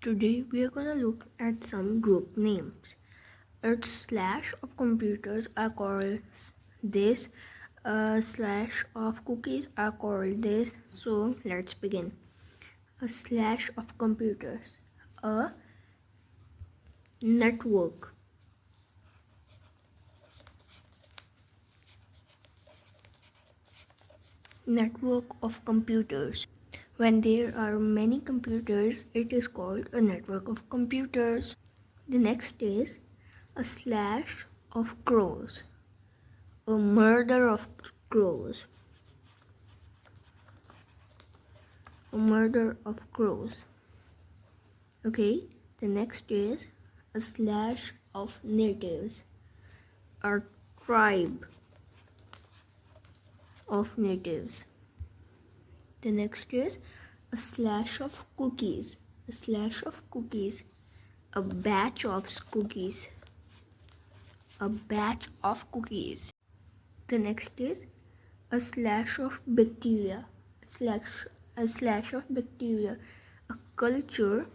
Today we are gonna look at some group names. A slash of computers are called this. A slash of cookies are called this. So let's begin. A slash of computers. A network. Network of computers. When there are many computers, it is called a network of computers. The next is a slash of crows. A murder of crows. A murder of crows. Okay, the next is a slash of natives. A tribe of natives. The next is a slash of cookies. A slash of cookies. A batch of cookies. A batch of cookies. The next is a slash of bacteria. A slash of bacteria. A culture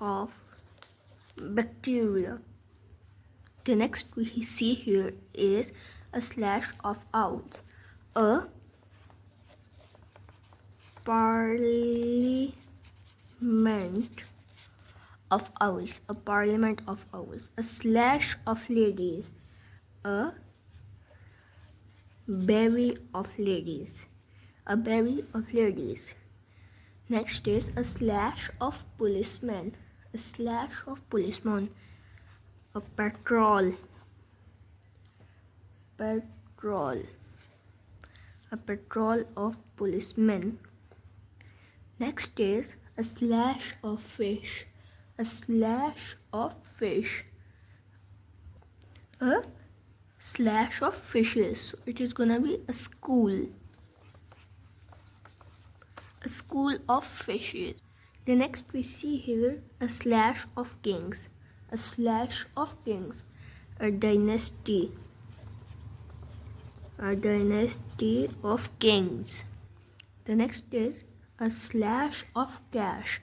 of bacteria. The next we see here is a slash of owls. A parliament of owls. A parliament of owls. A slash of ladies. A bevy of ladies. A bevy of ladies. Next is a slash of policemen. A slash of policemen. A patrol. Patrol. A patrol of policemen. Next is a slash of fish. A slash of fish. A slash of fishes. So it is gonna be a school. A school of fishes. The next we see here a slash of kings. A slash of kings. A dynasty. A dynasty of kings. The next is a slash of cash.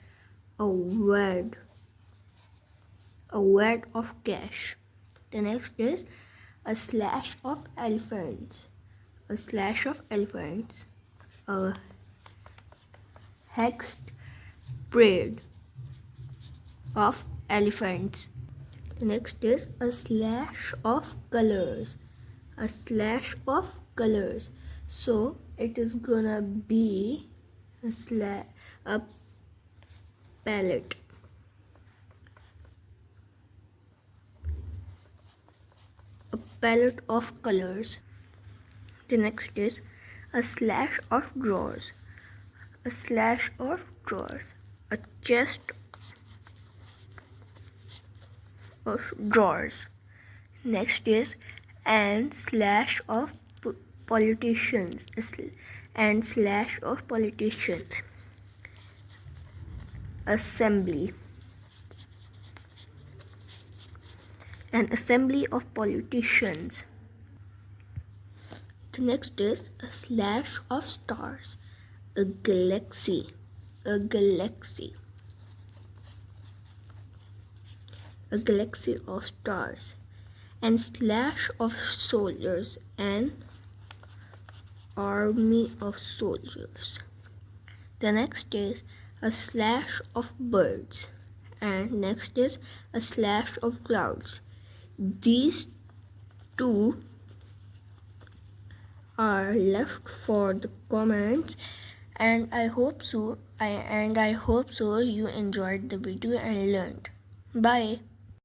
A word. A word of cash. The next is a slash of elephants. A slash of elephants. A hexed braid of elephants. The next is a slash of colors. A slash of colors. So it is gonna be a palette. A palette of colors. The next is a slash of drawers. A slash of drawers. A chest of drawers. Next is and slash of politicians. And slash of politicians. Assembly. An assembly of politicians. The next is a slash of stars. A galaxy. A galaxy. A galaxy of stars. And slash of soldiers. An army of soldiers. The next is a slash of birds. And next is a slash of clouds. These two are left for the comments, and I hope so you enjoyed the video and learned. Bye.